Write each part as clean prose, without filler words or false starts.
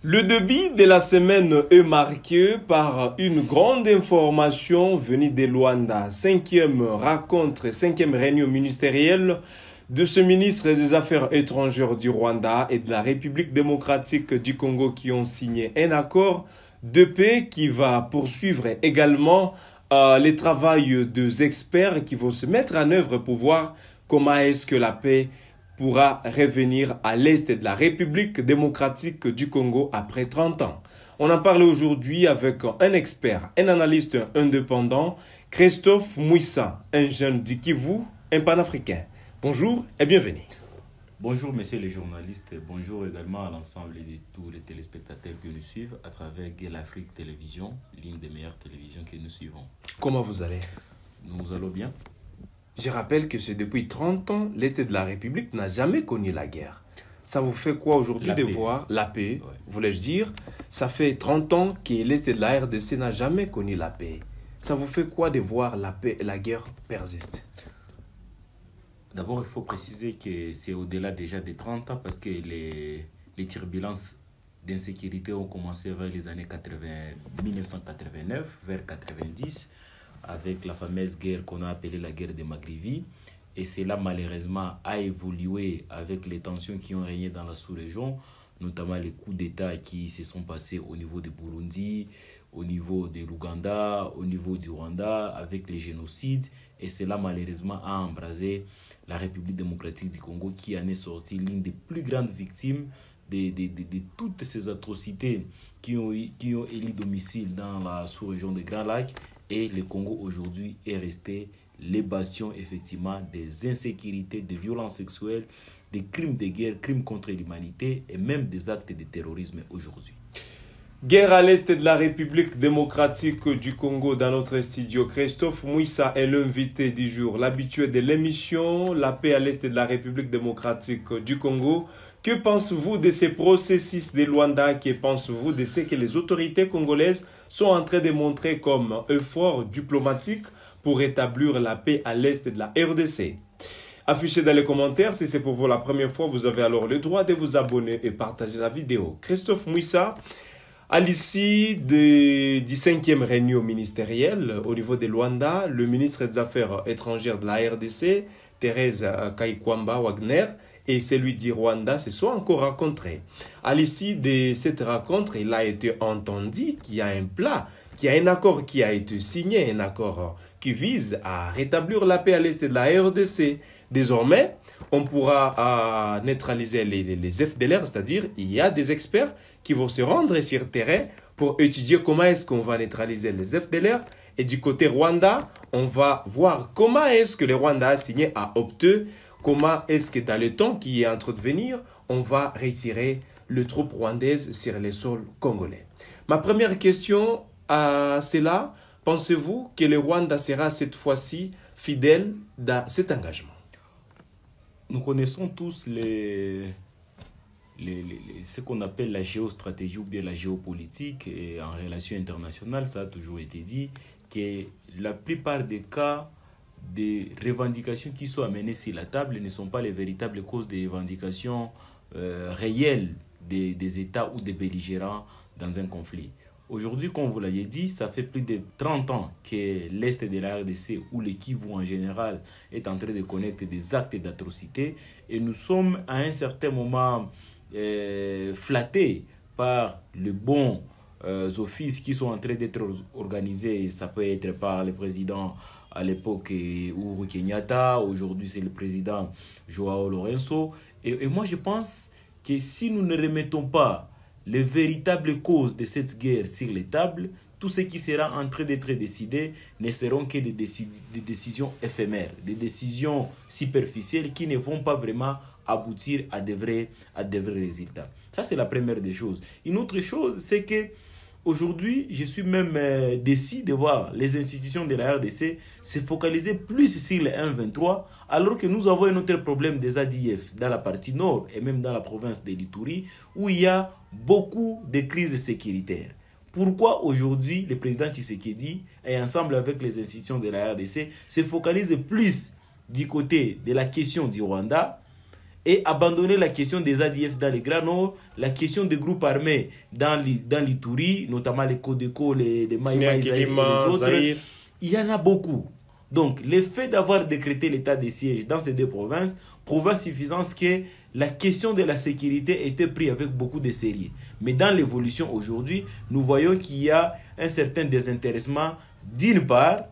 Le début de la semaine est marqué par une grande information venue de Luanda. Cinquième rencontre, cinquième réunion ministérielle de ce ministre des Affaires étrangères du Rwanda et de la République démocratique du Congo qui ont signé un accord de paix qui va poursuivre également les travaux des experts qui vont se mettre en œuvre pour voir comment est-ce que la paix pourra revenir à l'est de la République démocratique du Congo après 30 ans. On en parle aujourd'hui avec un expert, un analyste indépendant, Christophe Mouissa, un jeune du Kivu, un panafricain. Bonjour et bienvenue. Bonjour messieurs les journalistes, bonjour également à l'ensemble de tous les téléspectateurs que nous suivent à travers Gueule Afrique Télévision, l'une des meilleures télévisions que nous suivons. Comment vous allez? Nous allons bien. Je rappelle que c'est depuis 30 ans, l'Est de la République n'a jamais connu la guerre. Ça vous fait quoi aujourd'hui de voir la paix, voulais-je dire? Ça fait 30 ans que l'Est de la RDC n'a jamais connu la paix. Ça vous fait quoi de voir la paix et la guerre persiste? D'abord, il faut préciser que c'est au-delà déjà des 30 ans parce que les turbulences d'insécurité ont commencé vers les années 1989, vers 90, avec la fameuse guerre qu'on a appelée la guerre de Magrivi. Et cela, malheureusement, a évolué avec les tensions qui ont régné dans la sous-région, notamment les coups d'État qui se sont passés au niveau du Burundi, au niveau de l'Ouganda, au niveau du Rwanda, avec les génocides. Et cela, malheureusement, a embrasé la République démocratique du Congo qui en est sortie l'une des plus grandes victimes de toutes ces atrocités qui ont élu domicile dans la sous-région des Grands Lacs. Et le Congo aujourd'hui est resté les bastions effectivement des insécurités, des violences sexuelles, des crimes de guerre, crimes contre l'humanité et même des actes de terrorisme aujourd'hui. Guerre à l'est de la République démocratique du Congo dans notre studio. Christophe Mouissa est l'invité du jour, l'habitué de l'émission La paix à l'est de la République démocratique du Congo. Que pensez-vous de ces processus de Luanda? Que pensez-vous de ce que les autorités congolaises sont en train de montrer comme effort diplomatique pour établir la paix à l'est de la RDC? Affichez dans les commentaires. Si c'est pour vous la première fois, vous avez alors le droit de vous abonner et partager la vidéo. Christophe Mouissa, à l'issue du 5e réunion ministérielle au niveau de Luanda, le ministre des Affaires étrangères de la RDC, Thérèse Kaikwamba Wagner, et celui du Rwanda se sont encore rencontrés. À l'issue de cette rencontre, il a été entendu qu'il y a un plat, qu'il y a un accord qui a été signé, un accord qui vise à rétablir la paix à l'est de la RDC. Désormais, on pourra neutraliser les FDLR, c'est-à-dire il y a des experts qui vont se rendre sur le terrain pour étudier comment est-ce qu'on va neutraliser les FDLR. Et du côté Rwanda, on va voir comment est-ce que le Rwanda a signé à Opte, comment est-ce que dans le temps qui est en train de venir, on va retirer les troupes rwandaises sur les sols congolais. Ma première question à cela, pensez-vous que le Rwanda sera cette fois-ci fidèle dans cet engagement? Nous connaissons tous ce qu'on appelle la géostratégie ou bien la géopolitique et en relation internationale, ça a toujours été dit que la plupart des cas des revendications qui sont amenées sur la table ne sont pas les véritables causes des revendications réelles des États ou des belligérants dans un conflit. Aujourd'hui, comme vous l'avez dit, ça fait plus de 30 ans que l'Est de la RDC ou le Kivu en général est en train de connaître des actes d'atrocité et nous sommes à un certain moment flattés par le bon offices qui sont en train d'être organisés. Ça peut être par le président à l'époque Uhuru Kenyatta, aujourd'hui c'est le président Joao Lourenço. Et moi je pense que si nous ne remettons pas les véritables causes de cette guerre sur les tables, tout ce qui sera en train d'être décidé ne seront que des décisions éphémères, des décisions superficielles qui ne vont pas vraiment aboutir à de vrais résultats. Ça, c'est la première des choses. Une autre chose, c'est que aujourd'hui, je suis même déçu de voir les institutions de la RDC se focaliser plus sur les 1-23, alors que nous avons un autre problème des ADF dans la partie nord et même dans la province de l'Ituri, où il y a beaucoup de crises sécuritaires. Pourquoi aujourd'hui le président Tshisekedi et ensemble avec les institutions de la RDC se focalisent plus du côté de la question du Rwanda et abandonner la question des ADF dans les Grands Nord, la question des groupes armés dans l'Ituri, notamment les Codeco, les Maïmaï, et les autres. Il y en a beaucoup. Donc, le fait d'avoir décrété l'état de siège dans ces deux provinces prouve à suffisance que la question de la sécurité était prise avec beaucoup de sérieux. Mais dans l'évolution aujourd'hui, nous voyons qu'il y a un certain désintéressement, d'une part,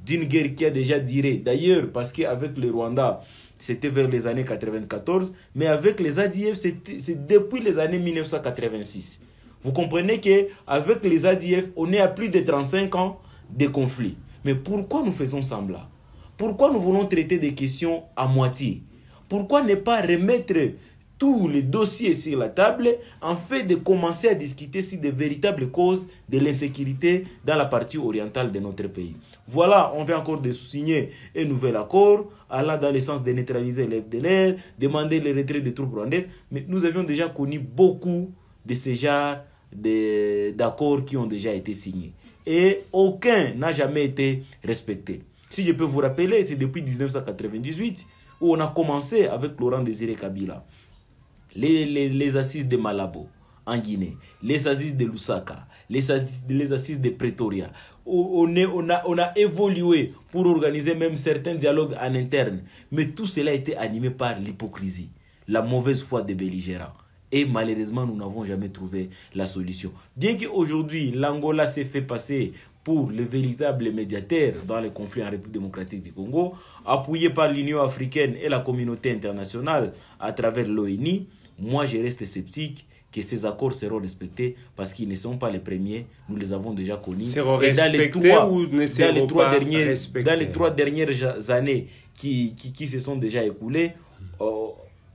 d'une guerre qui a déjà duré. D'ailleurs, parce qu'avec le Rwanda, c'était vers les années 94, mais avec les ADF, c'est depuis les années 1986. Vous comprenez qu'avec les ADF, on est à plus de 35 ans de conflit. Mais pourquoi nous faisons semblant? Pourquoi nous voulons traiter des questions à moitié? Pourquoi ne pas remettre tous les dossiers sur la table en fait de commencer à discuter sur des véritables causes de l'insécurité dans la partie orientale de notre pays? Voilà, on vient encore de signer un nouvel accord allant dans le sens de neutraliser les FDLR, demander le retrait des troupes rwandaises, mais nous avions déjà connu beaucoup de ces genres d'accords qui ont déjà été signés. Et aucun n'a jamais été respecté. Si je peux vous rappeler, c'est depuis 1998 où on a commencé avec Laurent Désiré Kabila. Les assises de Malabo en Guinée, les assises de Lusaka, les assises de Pretoria. On a évolué pour organiser même certains dialogues en interne. Mais tout cela a été animé par l'hypocrisie, la mauvaise foi des belligérants. Et malheureusement, nous n'avons jamais trouvé la solution. Bien qu'aujourd'hui, l'Angola s'est fait passer pour le véritable médiateur dans les conflits en République démocratique du Congo, appuyé par l'Union africaine et la communauté internationale à travers l'ONU, moi je reste sceptique que ces accords seront respectés parce qu'ils ne sont pas les premiers, nous les avons déjà connus. Seront respectés ou ne seront pas respectés? Dans les 3 dernières années qui se sont déjà écoulées,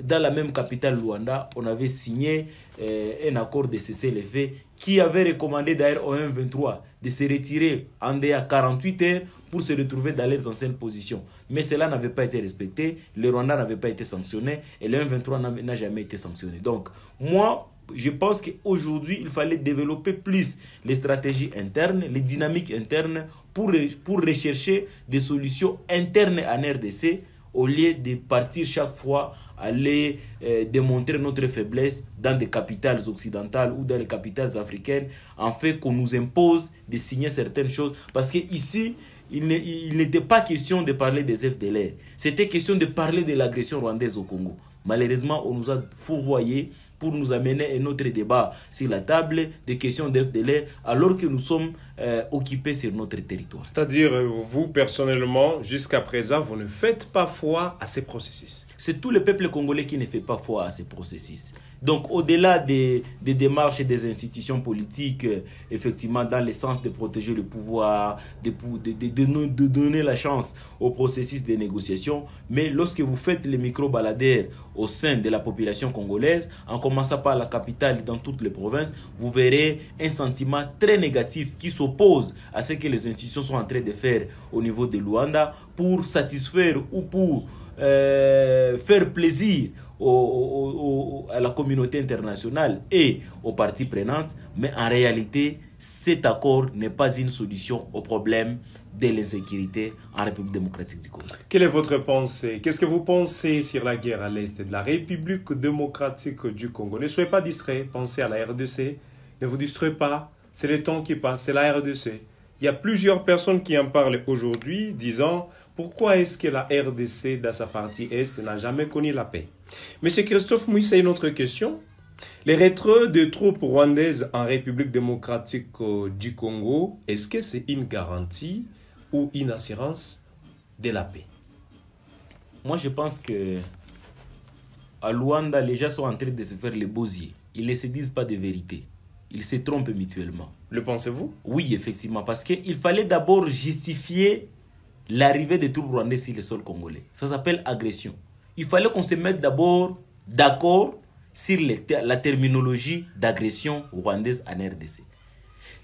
dans la même capitale Luanda, on avait signé un accord de cessez-le-feu qui avait recommandé d'ailleurs au M23 de se retirer en DA 48 heures pour se retrouver dans leurs anciennes positions. Mais cela n'avait pas été respecté, le Rwanda n'avait pas été sanctionné et le M23 n'a jamais été sanctionné. Donc, moi, je pense qu'aujourd'hui, il fallait développer plus les stratégies internes, les dynamiques internes pour rechercher des solutions internes en RDC au lieu de partir chaque fois aller démontrer notre faiblesse dans des capitales occidentales ou dans les capitales africaines, en fait qu'on nous impose de signer certaines choses. Parce qu'ici, il n'était pas question de parler des FDLR. C'était question de parler de l'agression rwandaise au Congo. Malheureusement, on nous a fourvoyés pour nous amener un autre débat sur la table des questions d'FDLR alors que nous sommes occupés sur notre territoire. C'est-à-dire, vous personnellement, jusqu'à présent, vous ne faites pas foi à ces processus. C'est tout le peuple congolais qui ne fait pas foi à ces processus. Donc, au-delà des démarches et des institutions politiques, effectivement, dans le sens de protéger le pouvoir, de donner la chance au processus de négociation, mais lorsque vous faites les micro-baladères au sein de la population congolaise, en commençant par la capitale dans toutes les provinces, vous verrez un sentiment très négatif qui s'oppose à ce que les institutions sont en train de faire au niveau de Luanda pour satisfaire ou pour faire plaisir à la communauté internationale et aux parties prenantes, mais en réalité, cet accord n'est pas une solution au problème de l'insécurité en République démocratique du Congo. Quelle est votre pensée? Qu'est-ce que vous pensez sur la guerre à l'est de la République démocratique du Congo? Ne soyez pas distrait, pensez à la RDC, ne vous distrayez pas, c'est le temps qui passe, c'est la RDC. Il y a plusieurs personnes qui en parlent aujourd'hui, disant pourquoi est-ce que la RDC, dans sa partie Est, n'a jamais connu la paix. Monsieur Christophe Mouissa, une autre question. Les retraits de troupes rwandaises en République démocratique du Congo, est-ce que c'est une garantie ou une assurance de la paix? Moi, je pense que à Luanda, les gens sont en train de se faire les beaux-yeux. Ils ne se disent pas de vérité. Ils se trompent mutuellement. Le pensez-vous? Oui, effectivement, parce qu'il fallait d'abord justifier l'arrivée des troupes rwandaises sur le sol congolais. Ça s'appelle agression. Il fallait qu'on se mette d'abord d'accord sur la terminologie d'agression rwandaise en RDC.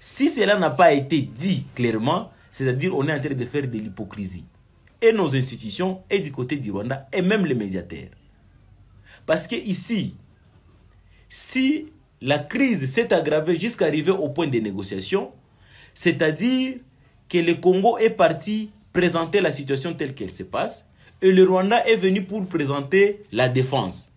Si cela n'a pas été dit clairement, c'est-à-dire on est en train de faire de l'hypocrisie. Et nos institutions, et du côté du Rwanda, et même les médiateurs. Parce que ici, si la crise s'est aggravée jusqu'à arriver au point de négociation, c'est-à-dire que le Congo est parti présenter la situation telle qu'elle se passe, et le Rwanda est venu pour présenter la défense.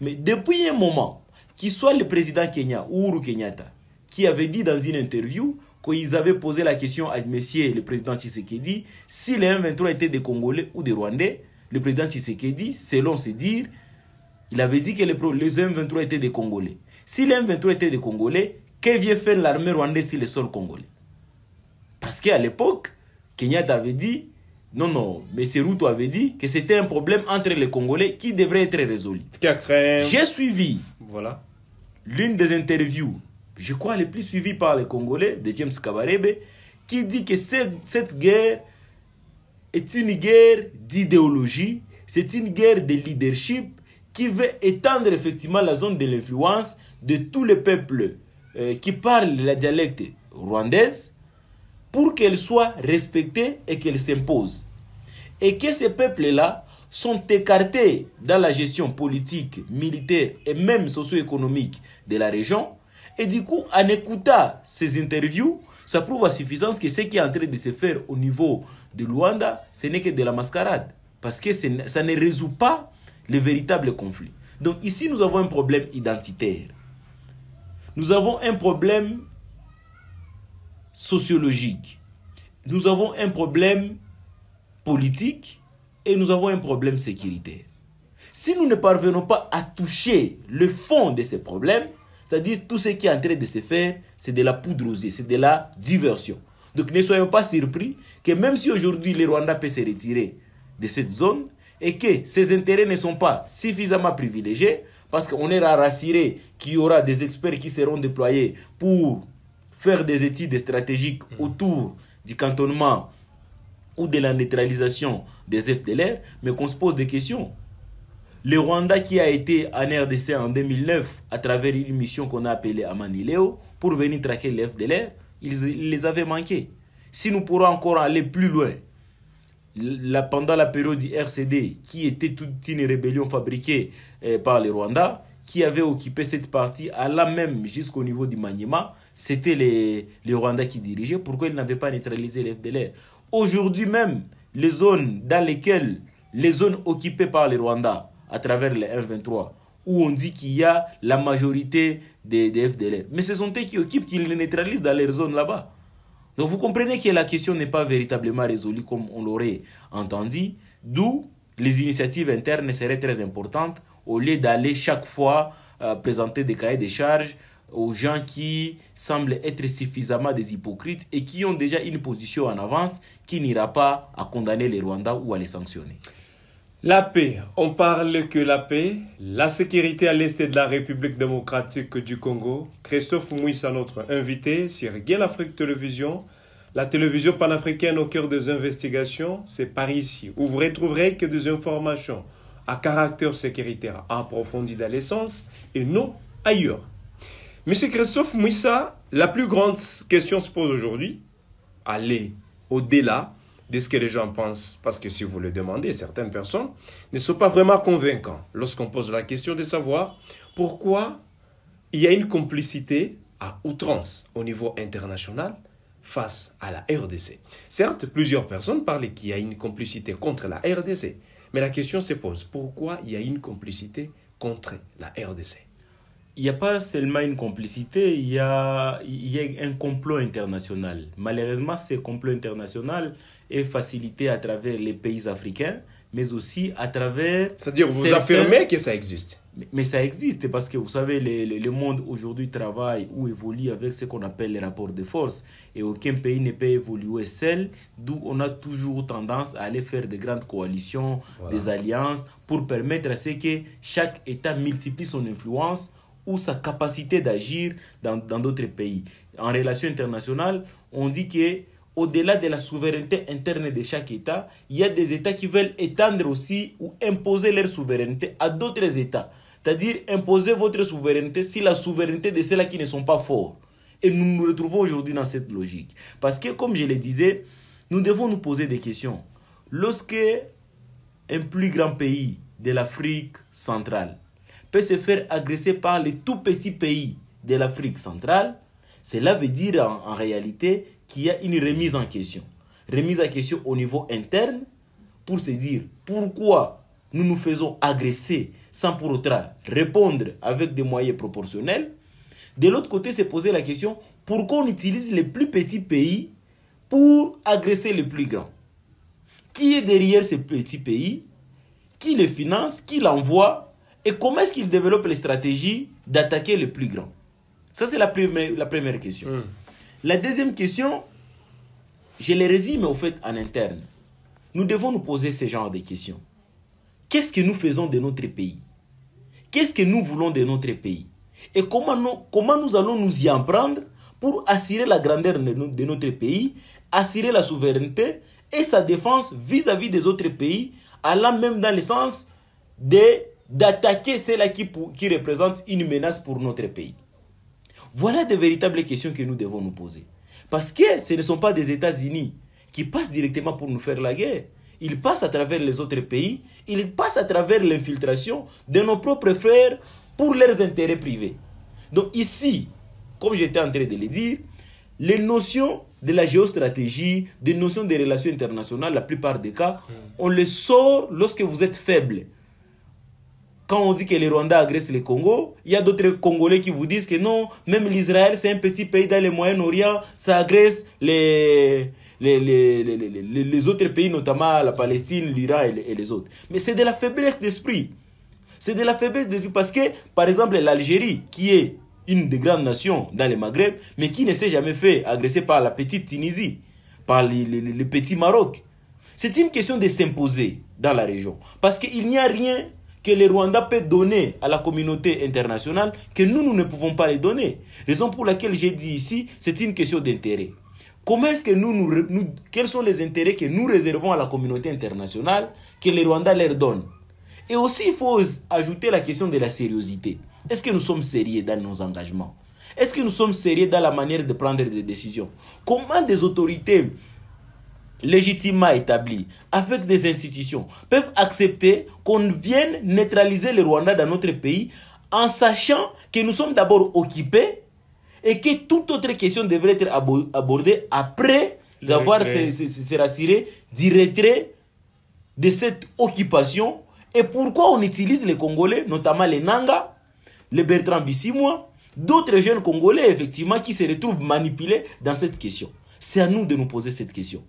Mais depuis un moment, qu'il soit le président Kenya, Uhuru Kenyatta, qui avait dit dans une interview qu'ils avaient posé la question à monsieur le président Tshisekedi si les M23 étaient des Congolais ou des Rwandais. Le président Tshisekedi, selon ses dires, il avait dit que les M23 étaient des Congolais. Si les M23 étaient des Congolais, que vient faire l'armée rwandaise sur le sol congolais? Parce qu'à l'époque, Kenyatta avait dit, non, mais Ruto avait dit que c'était un problème entre les Congolais qui devrait être résolu. J'ai suivi l'une des interviews, je crois les plus suivies par les Congolais, de James Kabarebe, qui dit que cette guerre est une guerre d'idéologie, c'est une guerre de leadership qui veut étendre effectivement la zone de l'influence de tous les peuples qui parlent la dialecte rwandaise pour qu'elle soit respectée et qu'elle s'impose. Et que ces peuples-là sont écartés dans la gestion politique, militaire et même socio-économique de la région. Et du coup, en écoutant ces interviews, ça prouve à suffisance que ce qui est en train de se faire au niveau de Luanda, ce n'est que de la mascarade. Parce que ça ne résout pas le véritable conflit. Donc ici, nous avons un problème identitaire. Nous avons un problème sociologique. Nous avons un problème politique et nous avons un problème sécuritaire. Si nous ne parvenons pas à toucher le fond de ces problèmes, c'est-à-dire tout ce qui est en train de se faire, c'est de la poudre aux yeux, c'est de la diversion. Donc ne soyons pas surpris que même si aujourd'hui le Rwanda peut se retirer de cette zone et que ses intérêts ne sont pas suffisamment privilégiés, parce qu'on est rassuré qu'il y aura des experts qui seront déployés pour faire des études stratégiques autour du cantonnement ou de la neutralisation des FDLR, mais qu'on se pose des questions. Le Rwanda qui a été en RDC en 2009 à travers une mission qu'on a appelée Amani-Léo pour venir traquer les FDLR, ils les avaient manqués. Si nous pourrons encore aller plus loin, pendant la période du RCD, qui était toute une rébellion fabriquée par le Rwanda, qui avait occupé cette partie, allant même jusqu'au niveau du Maniema, c'était les Rwandais qui dirigeaient. Pourquoi ils n'avaient pas neutralisé les FDLR? Aujourd'hui même, les zones dans lesquelles, les zones occupées par les Rwandais, à travers les M23, où on dit qu'il y a la majorité des FDLR. Mais ce sont eux qui occupent, qui les neutralisent dans les zones là-bas. Donc vous comprenez que la question n'est pas véritablement résolue comme on l'aurait entendu, d'où les initiatives internes seraient très importantes au lieu d'aller chaque fois présenter des cahiers de charges aux gens qui semblent être suffisamment des hypocrites et qui ont déjà une position en avance qui n'ira pas à condamner les Rwandais ou à les sanctionner. La paix, on parle que la paix, la sécurité à l'est de la République démocratique du Congo. Christophe Mouissa, notre invité sur Gain Afrique Télévision, la télévision panafricaine au cœur des investigations, c'est par ici, où vous retrouverez que des informations à caractère sécuritaire approfondies dans l'essence et non ailleurs. Monsieur Christophe Mouissa, la plus grande question se pose aujourd'hui, aller au-delà de ce que les gens pensent, parce que si vous le demandez, certaines personnes ne sont pas vraiment convaincants lorsqu'on pose la question de savoir pourquoi il y a une complicité à outrance au niveau international face à la RDC. Certes, plusieurs personnes parlent qu'il y a une complicité contre la RDC, mais la question se pose, pourquoi il y a une complicité contre la RDC? Il n'y a pas seulement une complicité, il y a un complot international. Malheureusement, ce complot international est facilité à travers les pays africains, mais aussi à travers... C'est-à-dire, vous affirmez que ça existe? Mais ça existe parce que vous savez, le monde aujourd'hui travaille ou évolue avec ce qu'on appelle les rapports de force. Et aucun pays ne peut évoluer seul, d'où on a toujours tendance à aller faire de grandes coalitions, des alliances, pour permettre à ce que chaque État multiplie son influence ou sa capacité d'agir dans d'autres pays. En relations internationales, on dit que au-delà de la souveraineté interne de chaque État, il y a des États qui veulent étendre aussi ou imposer leur souveraineté à d'autres États. C'est-à-dire imposer votre souveraineté sur la souveraineté de ceux-là qui ne sont pas forts. Et nous nous retrouvons aujourd'hui dans cette logique. Parce que, comme je le disais, nous devons nous poser des questions. Lorsque un plus grand pays de l'Afrique centrale peut se faire agresser par les tout petits pays de l'Afrique centrale, cela veut dire en réalité qu'il y a une remise en question. Remise en question au niveau interne pour se dire pourquoi nous nous faisons agresser sans pour autant répondre avec des moyens proportionnels. De l'autre côté, c'est poser la question, pourquoi on utilise les plus petits pays pour agresser les plus grands? Qui est derrière ces petits pays? Qui les finance? Qui l'envoie? Et comment est-ce qu'ils développent les stratégies d'attaquer les plus grands? Ça, c'est la première question. La deuxième question, je les résume au fait en interne. Nous devons nous poser ce genre de questions. Qu'est-ce que nous faisons de notre pays? Qu'est-ce que nous voulons de notre pays? Et comment nous allons nous y en prendre pour assurer la grandeur de notre pays, assurer la souveraineté et sa défense vis-à-vis des autres pays, allant même dans le sens d'attaquer ceux-là qui représentent une menace pour notre pays. Voilà de véritables questions que nous devons nous poser. Parce que ce ne sont pas des États-Unis qui passent directement pour nous faire la guerre. Ils passent à travers les autres pays, ils passent à travers l'infiltration de nos propres frères pour leurs intérêts privés. Donc ici, comme j'étais en train de le dire, les notions de la géostratégie, des notions des relations internationales, la plupart des cas, on les sort lorsque vous êtes faible. Quand on dit que les Rwandais agressent le Congo, il y a d'autres Congolais qui vous disent que non, même l'Israël, c'est un petit pays dans le Moyen-Orient, ça agresse les autres pays, notamment la Palestine, l'Iran et les autres. Mais c'est de la faiblesse d'esprit. C'est de la faiblesse d'esprit parce que, par exemple, l'Algérie, qui est une des grandes nations dans le Maghreb, mais qui ne s'est jamais fait agresser par la petite Tunisie, par le petit Maroc. C'est une question de s'imposer dans la région. Parce qu'il n'y a rien que les Rwandais peuvent donner à la communauté internationale que nous ne pouvons pas les donner. Raison pour laquelle j'ai dit ici, c'est une question d'intérêt. Comment est-ce que quels sont les intérêts que nous réservons à la communauté internationale que les Rwandais leur donnent? Et aussi, il faut ajouter la question de la sérieuxité. Est-ce que nous sommes sérieux dans nos engagements? Est-ce que nous sommes sérieux dans la manière de prendre des décisions? Comment des autorités légitimement établies, avec des institutions, peuvent accepter qu'on vienne neutraliser les Rwandais dans notre pays en sachant que nous sommes d'abord occupés et que toute autre question devrait être abordée après avoir se rassurer du retrait de cette occupation? Et pourquoi on utilise les Congolais, notamment les Nanga, les Bertrand Bisimwa, d'autres jeunes Congolais, effectivement, qui se retrouvent manipulés dans cette question? C'est à nous de nous poser cette question.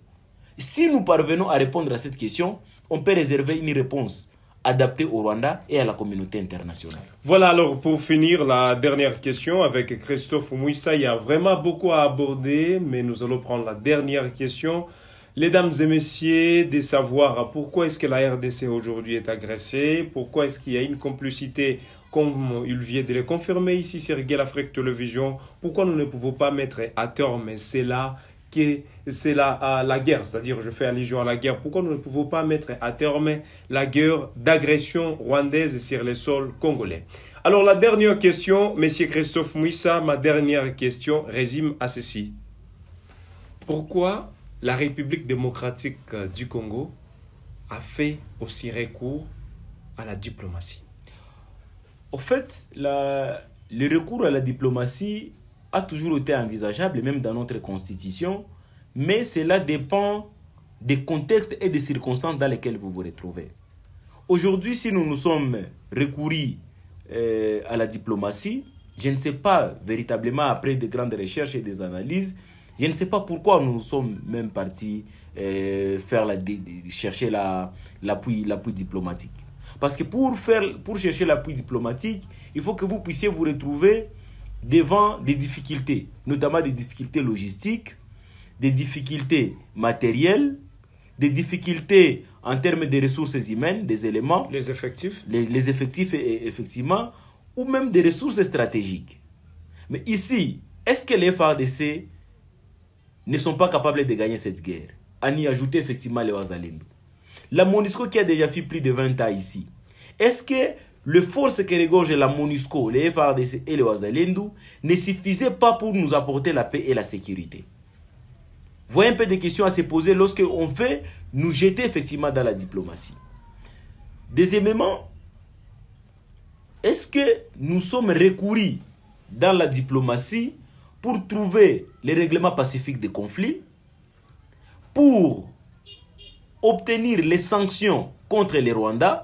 Si nous parvenons à répondre à cette question, on peut réserver une réponse adaptée au Rwanda et à la communauté internationale. Voilà, alors pour finir, la dernière question avec Christophe Mouissa. Il y a vraiment beaucoup à aborder, mais nous allons prendre la dernière question. Mesdames et messieurs, de savoir pourquoi est-ce que la RDC aujourd'hui est agressée, pourquoi est-ce qu'il y a une complicité, comme il vient de le confirmer ici sur Gueule Afrique Télévision, pourquoi nous ne pouvons pas mettre à terme cela, c'est la guerre, c'est-à-dire je fais allusion à la guerre, pourquoi nous ne pouvons pas mettre à terme la guerre d'agression rwandaise sur les sols congolais? Alors la dernière question, Monsieur Christophe Mouissa, ma dernière question résume à ceci. Pourquoi la République démocratique du Congo a fait aussi recours à la diplomatie? En fait, le recours à la diplomatie a toujours été envisageable, même dans notre constitution, mais cela dépend des contextes et des circonstances dans lesquelles vous vous retrouvez. Aujourd'hui, si nous nous sommes recourus à la diplomatie, je ne sais pas véritablement, après de grandes recherches et des analyses, je ne sais pas pourquoi nous sommes même partis chercher l'appui diplomatique. Parce que pour chercher l'appui diplomatique, il faut que vous puissiez vous retrouver devant des difficultés, notamment des difficultés logistiques, des difficultés matérielles, des difficultés en termes de ressources humaines, des éléments. Les effectifs. Les effectifs, effectivement, ou même des ressources stratégiques. Mais ici, est-ce que les FARDC ne sont pas capables de gagner cette guerre? À y ajouter effectivement les Wazalendo. La MONUSCO qui a déjà fait plus de 20 ans ici. Est-ce que les forces que regorge la MONUSCO, les FARDC et les Wazalendo ne suffisaient pas pour nous apporter la paix et la sécurité? Voyez un peu des questions à se poser lorsque on veut nous jeter effectivement dans la diplomatie. Deuxièmement, est-ce que nous sommes recourus dans la diplomatie pour trouver les règlements pacifiques des conflits, pour obtenir les sanctions contre les Rwandais,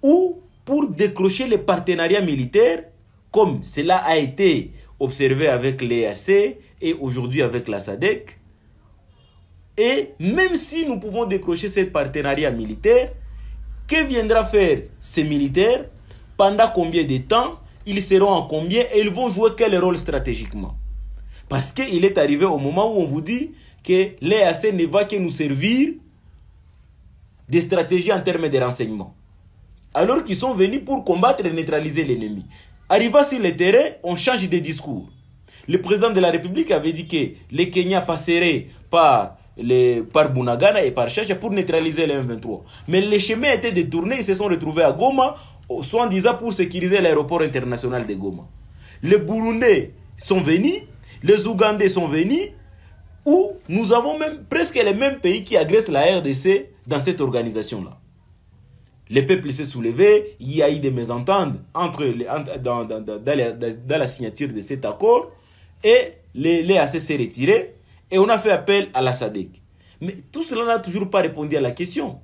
ou pour décrocher les partenariats militaires, comme cela a été observé avec l'EAC et aujourd'hui avec la SADC. Et même si nous pouvons décrocher ces partenariats militaires, que viendra faire ces militaires? Pendant combien de temps? Ils seront en combien? Et ils vont jouer quel rôle stratégiquement? Parce qu'il est arrivé au moment où on vous dit que l'EAC ne va que nous servir des stratégies en termes de renseignement. Alors qu'ils sont venus pour combattre et neutraliser l'ennemi. Arrivant sur le terrain, on change de discours. Le président de la République avait dit que les Kenyans passeraient par Bunagana et par Chacha pour neutraliser les M23. Mais les chemins étaient détournés, ils se sont retrouvés à Goma, soit disant pour sécuriser l'aéroport international de Goma. Les Burundais sont venus, les Ougandais sont venus, où nous avons même presque les mêmes pays qui agressent la RDC dans cette organisation-là. Les peuples s'est soulevé, il y a eu des mésententes dans la signature de cet accord, et l'EAC s'est retiré, et on a fait appel à la SADC. Mais tout cela n'a toujours pas répondu à la question.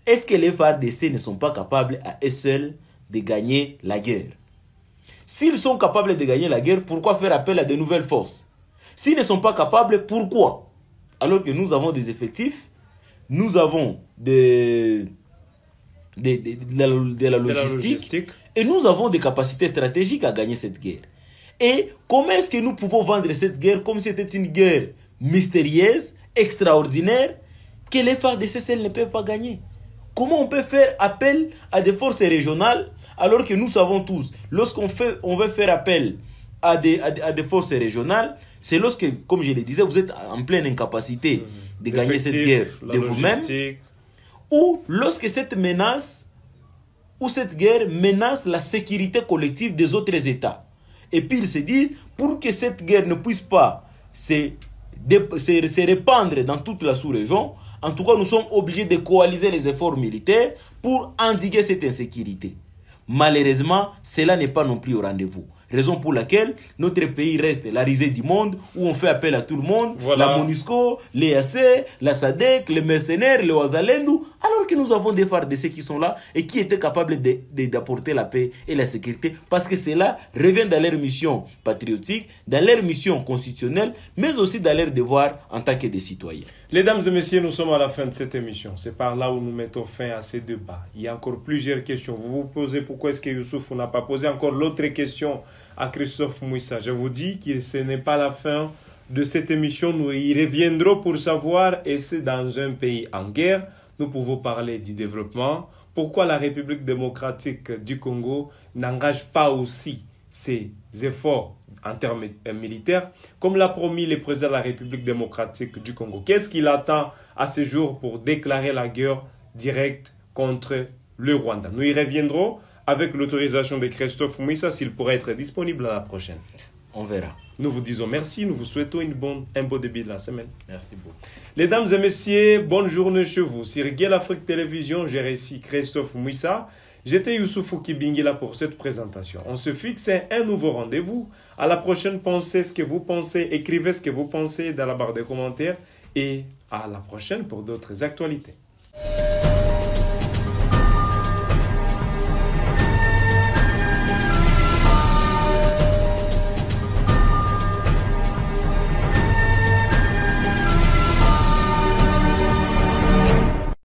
Est-ce que les FARDC ne sont pas capables à eux seuls de gagner la guerre? S'ils sont capables de gagner la guerre, pourquoi faire appel à de nouvelles forces? S'ils ne sont pas capables, pourquoi? Alors que nous avons des effectifs, nous avons de la logistique et nous avons des capacités stratégiques à gagner cette guerre. Et comment est-ce que nous pouvons vendre cette guerre comme si c'était une guerre mystérieuse, extraordinaire, que les FARDC ne peuvent pas gagner? Comment on peut faire appel à des forces régionales alors que nous savons tous, lorsqu'on veut faire appel à des forces régionales, c'est lorsque, comme je le disais, vous êtes en pleine incapacité de gagner cette guerre de vous-même, ou lorsque cette menace, ou cette guerre menace la sécurité collective des autres États. Et puis ils se disent, pour que cette guerre ne puisse pas se répandre dans toute la sous-région, en tout cas nous sommes obligés de coaliser les efforts militaires pour endiguer cette insécurité. Malheureusement, cela n'est pas non plus au rendez-vous. Raison pour laquelle notre pays reste la risée du monde, où on fait appel à tout le monde, voilà. La MONUSCO, l'EAC, la SADC, les mercenaires, les Ouazalendou, alors que nous avons des FARDC qui sont là et qui étaient capables d'apporter la paix et la sécurité, parce que cela revient dans leur mission patriotique, dans leur mission constitutionnelle, mais aussi dans leur devoir en tant que des citoyens. Mesdames et messieurs, nous sommes à la fin de cette émission. C'est par là où nous mettons fin à ces débats. Il y a encore plusieurs questions. Vous vous posez pourquoi est-ce que Youssouf n'a pas posé encore l'autre question à Christophe Mouissa. Je vous dis que ce n'est pas la fin de cette émission. Nous y reviendrons pour savoir, et c'est dans un pays en guerre, nous pouvons parler du développement. Pourquoi la République démocratique du Congo n'engage pas aussi ses efforts en termes militaires, comme l'a promis le président de la République démocratique du Congo? Qu'est-ce qu'il attend à ce jour pour déclarer la guerre directe contre le Rwanda? Nous y reviendrons avec l'autorisation de Christophe Mouissa, s'il pourrait être disponible à la prochaine. On verra. Nous vous disons merci, nous vous souhaitons un beau début de la semaine. Merci beaucoup. Mesdames et messieurs, bonne journée chez vous. Sur Guel Afrique Télévision, j'ai réussi Christophe Mouissa. J'étais Youssoufou Kibingila pour cette présentation. On se fixe un nouveau rendez-vous. À la prochaine, pensez ce que vous pensez, écrivez ce que vous pensez dans la barre de commentaires et à la prochaine pour d'autres actualités.